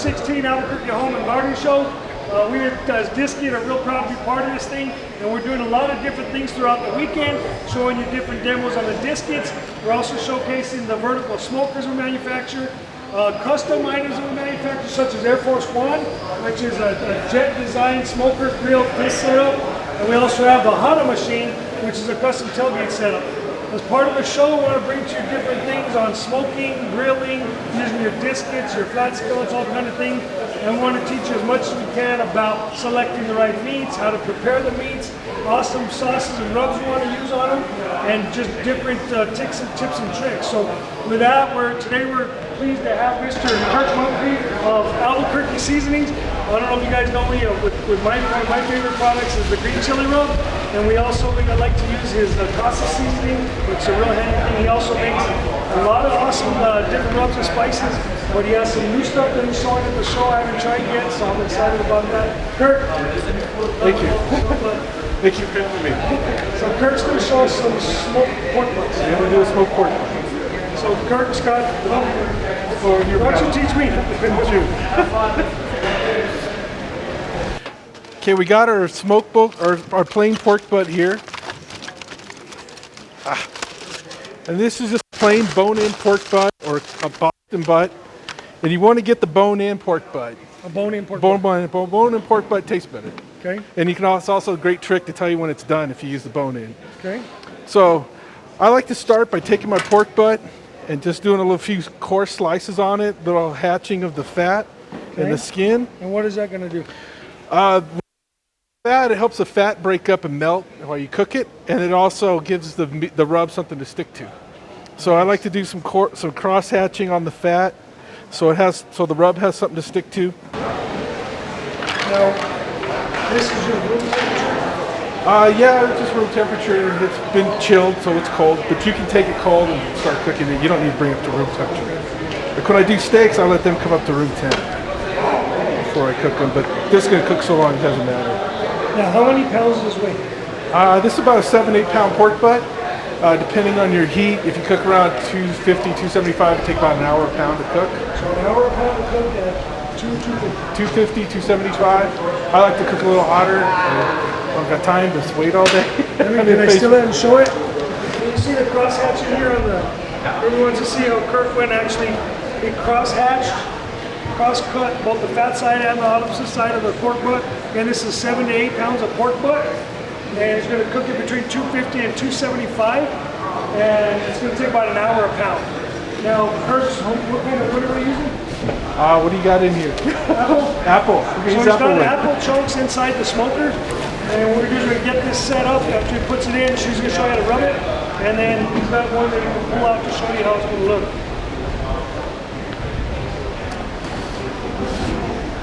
16 Albuquerque Home and Garden Show. We as Disky are real proud to be part of this thing, and we're doing a lot of different things throughout the weekend, showing you different demos on the Diskets. We're also showcasing the vertical smokers we manufacture, custom items that we manufacture, such as Air Force One, which is a jet designed smoker grill disc setup, and we also have the Hana machine, which is a custom tailgate setup. As part of the show, I want to bring to you different things on smoking, grilling, using your Diskets, your flat skillets, all kind of things. And we want to teach you as much as we can about selecting the right meats, how to prepare the meats, awesome sauces and rubs we want to use on them, and just different tips and tricks. So with that, today we're pleased to have Mr. Kirk Murphy of Albukirky Seasonings. I don't know if you guys know me, with one of my favorite products is the green chili rub, and we like to use his casa seasoning, which is a real handy thing. He also makes a lot of awesome different rubs and spices, but he has some new stuff that he's showing at the show I haven't tried yet, so I'm excited about that. Kirk! Thank you. Thank you for having me. So Kirk's going to show us some smoked pork butts. Yeah, we're doing smoked pork. So Kirk, Scott, why don't you teach me? Thank you. Okay, we got our smoked our plain pork butt here. And this is just plain bone-in pork butt or a Boston butt. And you want to get the bone-in pork butt. A bone-in pork butt. Bone-in pork butt tastes better. Okay. And you can it's also a great trick to tell you when it's done if you use the bone-in. Okay. So I like to start by taking my pork butt and just doing a few coarse slices on it, little hatching of the fat and the skin. And what is that going to do? It helps the fat break up and melt while you cook it, and it also gives the rub something to stick to. So I like to do some cross hatching on the fat, so the rub has something to stick to. Now, this is your room temperature? Yeah, it's just room temperature. It's been chilled, so it's cold, but you can take it cold and start cooking it. You don't need to bring it up to room temperature. Like when I do steaks, I let them come up to room temp before I cook them, but this is going to cook so long it doesn't matter. Now, how many pounds does this weigh? This is about a 7-8 pound pork butt, depending on your heat. If you cook around 250, 275, it takes about an hour a pound to cook. So an hour a pound to cook at 250, 275. I like to cook a little hotter. I don't got time to wait all day. Can I still let him show it? You see the cross hatching here on the. Everyone wants to see how Kirk went actually. He cross hatched, cross cut both the fat side and the opposite side of the pork butt. Again, this is 7 to 8 pounds of pork butt, and it's going to cook it between 250 and 275, and it's going to take about an hour a pound. Now, Kirk, what kind of wood are we using? What do you got in here? Apple. Okay, so he's got apple chunks inside the smoker, and what we're going to get this set up. After he puts it in, she's going to show you how to rub it, and then he's got one that he can pull out to show you how it's going to look.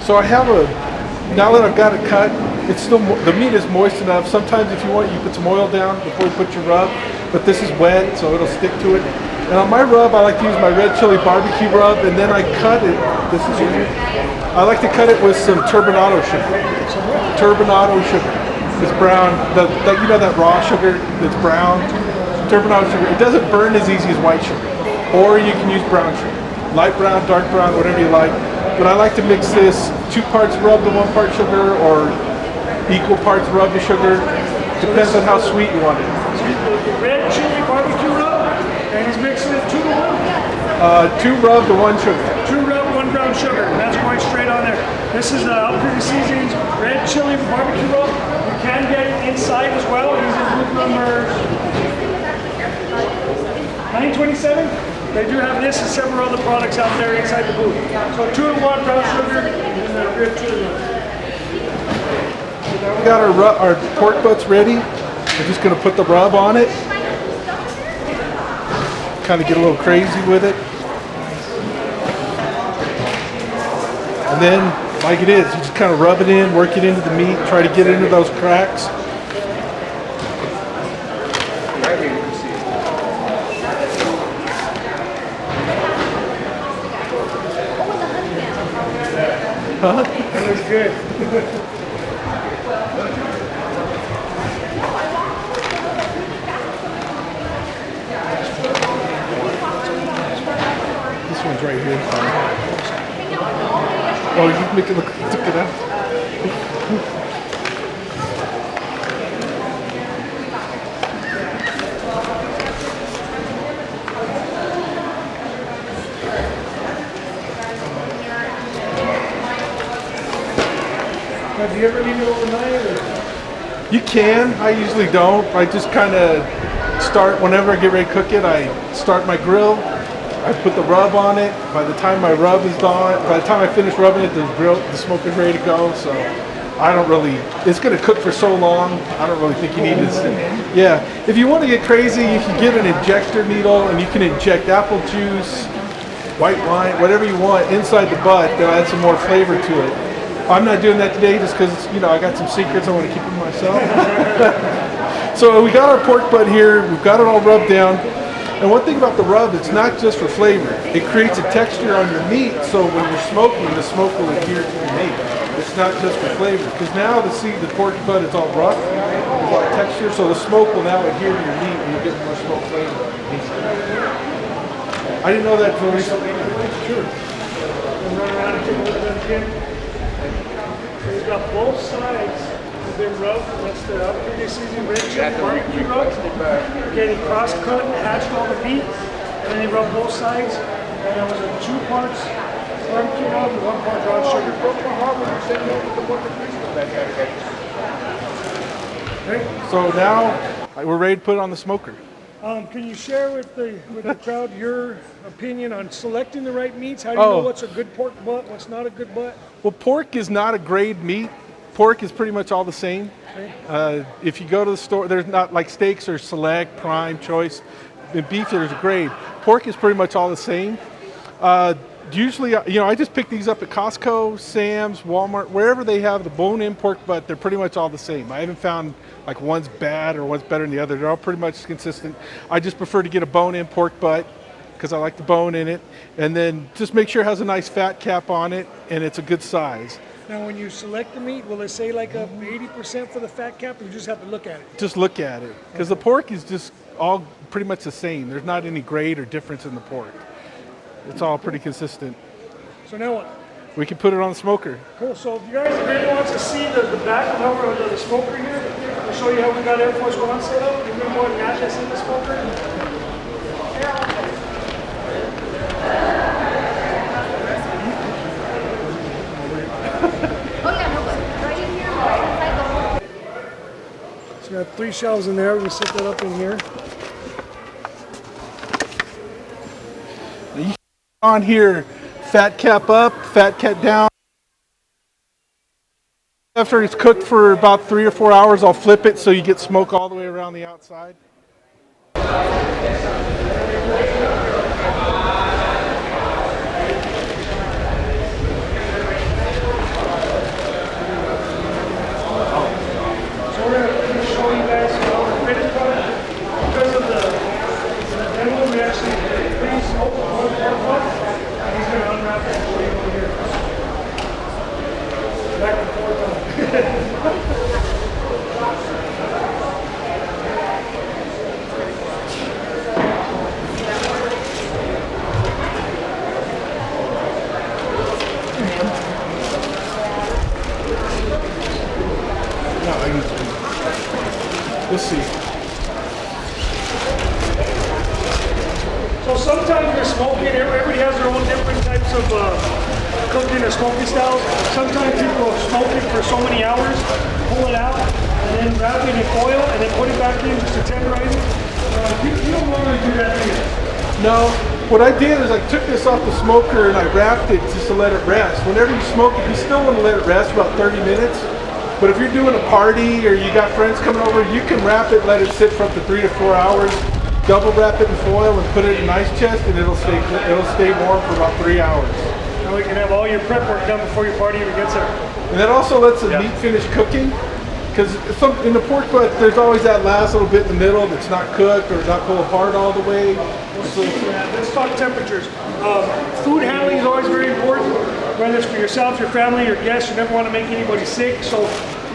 So I have now that I've got it cut, it's still the meat is moist enough. Sometimes if you want, you put some oil down before you put your rub, but this is wet, so it'll stick to it. And on my rub, I like to use my red chili barbecue rub, and then I cut it. This is it. I like to cut it with some turbinado sugar. Turbinado sugar. It's brown. You know that raw sugar that's brown? Turbinado sugar. It doesn't burn as easy as white sugar. Or you can use brown sugar. Light brown, dark brown, whatever you like. But I like to mix this 2 parts rub to 1 part sugar, or equal parts rub to sugar. Depends on how sweet you want it. The red chili barbecue rub, and he's mixing it 2 to 1? 2 rub to 1 sugar. 2 rub, 1 brown sugar, and that's going straight on there. This is the Albukirky Seasonings red chili barbecue rub. You can get it inside as well. This is booth number 927. They do have this and several other products out there inside the booth. So 2 to 1 brown sugar and the red chili rub. We got our pork butts ready. We're just going to put the rub on it. Kind of get a little crazy with it. And then, like it is, you just kind of rub it in, work it into the meat, try to get into those cracks. Huh? That looks good. This one's right here. Oh, you make it look good out. Now, do you ever leave it overnight? Or? You can. I usually don't. I just kind of start whenever I get ready to cook it. I start my grill. I put the rub on it. By the time my rub is done, by the time I finish rubbing it, the smoke is ready to go. So I don't really. It's going to cook for so long. I don't really think you need to. Yeah. If you want to get crazy, you can get an injector needle and you can inject apple juice, white wine, whatever you want inside the butt. That'll add some more flavor to it. I'm not doing that today just because, I got some secrets I want to keep to myself. So we got our pork butt here. We've got it all rubbed down. And one thing about the rub, it's not just for flavor. It creates a texture on your meat, so when you're smoking, the smoke will adhere to your meat. It's not just for flavor. Because now the pork butt is all rough, there's a lot of texture, so the smoke will now adhere to your meat and you'll get more smoke flavor on your meat. I didn't know that until recently. Sure. And run around and take a look at that again. He's got both sides have been rubbed. That's the Albukirky Seasonings red chip barbecue rub. Again, he cross-cut and hatched all the meat, and then he rubbed both sides. And there was 2 parts barbecue rub and 1 part brown sugar. Okay. So now we're ready to put it on the smoker. Can you share with the crowd your opinion on selecting the right meats? How do you know what's a good pork butt, what's not a good butt? Well, pork is not a grade meat. Pork is pretty much all the same. Okay. If you go to the store, there's not like steaks or select, prime, choice. In beef, there's a grade. Pork is pretty much all the same. Usually, I just pick these up at Costco, Sam's, Walmart, wherever they have the bone-in pork butt. They're pretty much all the same. I haven't found like one's bad or one's better than the other. They're all pretty much consistent. I just prefer to get a bone-in pork butt because I like the bone in it, and then just make sure it has a nice fat cap on it and it's a good size. Now, when you select the meat, will it say like a 80% for the fat cap, or you just have to look at it? Just look at it, because the pork is just all pretty much the same. There's not any grade or difference in the pork. It's all pretty consistent. So now what? We can put it on the smoker. Cool. So if you guys, if anyone wants to see the back of how the smoker here, I'll show you how we got Air Force One set up. You're going to go and match us in the smoker. So we got 3 shelves in there. We can set that up in here. On here, fat cap up, fat cap down. After it's cooked for about 3 or 4 hours, I'll flip it so you get smoke all the way around the outside. We'll see. So sometimes you're smoking, everybody has their own different types of cooking or smoking styles. Sometimes people smoke it for so many hours, pull it out, and then wrap it in foil, and then put it back in to tenderize it. You don't normally do that either. No, what I did is I took this off the smoker and I wrapped it just to let it rest. Whenever you smoke it, you still want to let it rest about 30 minutes. But if you're doing a party or you got friends coming over, you can wrap it, let it sit for up to 3 to 4 hours, double wrap it in foil and put it in an ice chest, and it'll stay warm for about 3 hours. Now we can have all your prep work done before your party even gets there. And that also lets the meat finish cooking, because in the pork butt, there's always that last little bit in the middle that's not cooked or not pulled apart all the way. Let's talk temperatures. Food handling is always very important, whether it's for yourself, your family, your guests. You never want to make anybody sick. So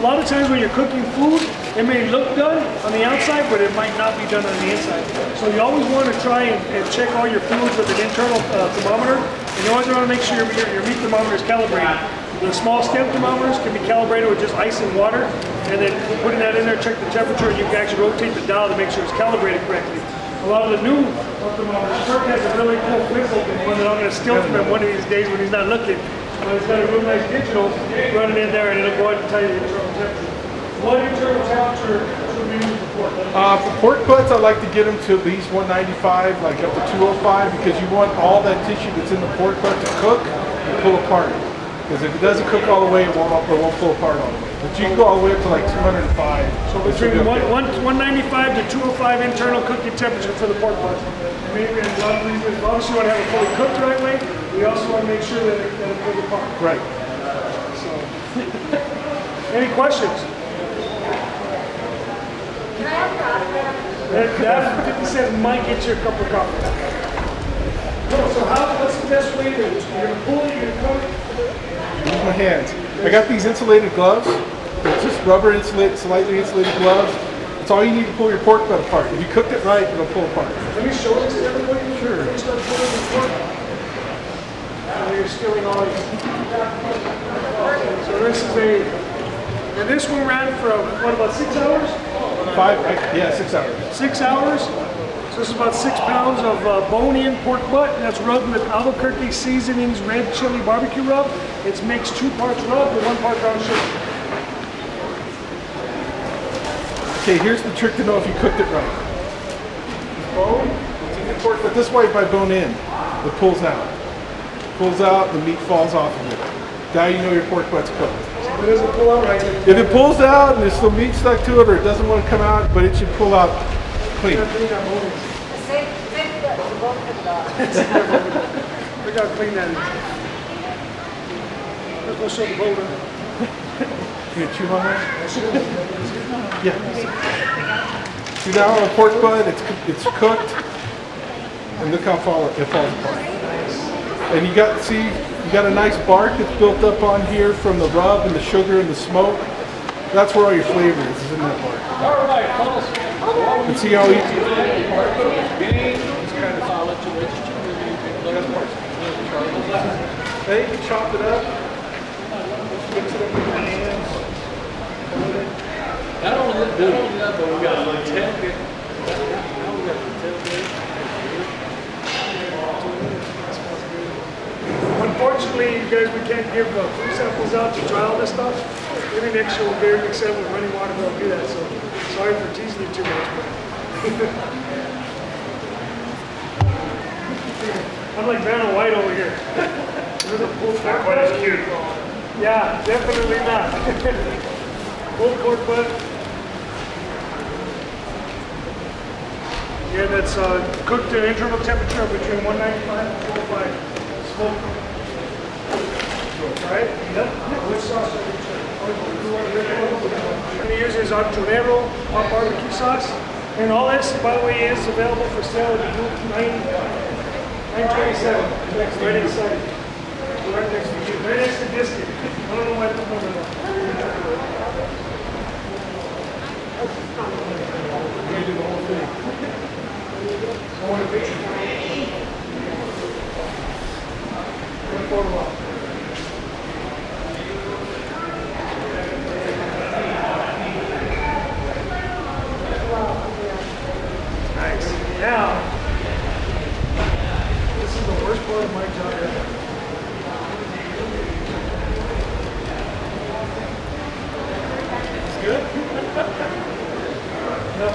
A lot of times when you're cooking food, it may look done on the outside, but it might not be done on the inside. So you always want to try and check all your foods with an internal thermometer. And you always want to make sure your meat thermometer is calibrated. The small stem thermometers can be calibrated with just ice and water, and then putting that in there, check the temperature, and you can actually rotate the dial to make sure it's calibrated correctly. A lot of the new thermometers, Kirk has a really cool flip open one that I'm going to steal from him one of these days when he's not looking. But it's got a real nice digital running in there, and it'll go ahead and tell you the internal temperature. What internal temperature should we use for pork? For pork butts, I like to get them to at least 195, like up to 205, because you want all that tissue that's in the pork butt to cook and pull apart. Because if it doesn't cook all the way, it won't pull apart all the way. But you can go all the way up to like 205. So between 195 to 205 internal cooking temperature for the pork butt. Maybe a lot of reasons, obviously you want to have it fully cooked the right way. We also want to make sure that it pulls apart. Right. So, any questions? That 50 cents might get you a cup of coffee. So what's the best way to do it? You're going to pull it, you're going to cook it? Use my hands. I got these insulated gloves. They're just rubber insulated, slightly insulated gloves. It's all you need to pull your pork butt apart. If you cooked it right, it'll pull apart. Let me show this to everybody. Sure. When you start pulling the pork, you're stealing all of it. So this is and this one ran for what, about 6 hours? 6 hours. 6 hours. So this is about 6 pounds of bone-in pork butt. And that's rubbed with Albukirky Seasonings red chili barbecue rub. It's mixed 2 parts rub and 1 part brown sugar. Okay, here's the trick to know if you cooked it right. Bone, it's in the pork, but this way by bone in, it pulls out. Pulls out, the meat falls off of it. Now you know your pork butt's cooked. So it doesn't pull out right. If it pulls out and there's still meat stuck to it, or it doesn't want to come out, but it should pull out clean. Look how clean that is. Let's go show the boulder. You gonna chew on that? Yeah. See now on the pork butt, it's cooked, and look how it falls apart. And you got a nice bark that's built up on here from the rub and the sugar and the smoke. That's where all your flavor is in that bark. All right, folks. And see how easy. Now you can chop it up, mix it up with your hands. Not only that, but we got a little tailgate. Now we got the tailgate. Unfortunately, you guys, we can't give food samples out to try all this stuff. Maybe next year we'll be able to accept with running water, we'll do that. So sorry for teasing you too much. But I'm like Vanna White over here. Not quite as cute. Yeah, definitely not. Pulled pork butt. Yeah, that's cooked at internal temperature between 195 and 205. Smoked. Right? Yep. Which sauce are you going to use is Antonero hot barbecue sauce. And all this, by the way, is available for sale at booth 927. Right inside. Right next to you. Right next to Disney. I don't know why I put them over there. You do the whole thing. I want a picture. Photo op. Nice. Now, this is the worst part of my job ever. It's good? No.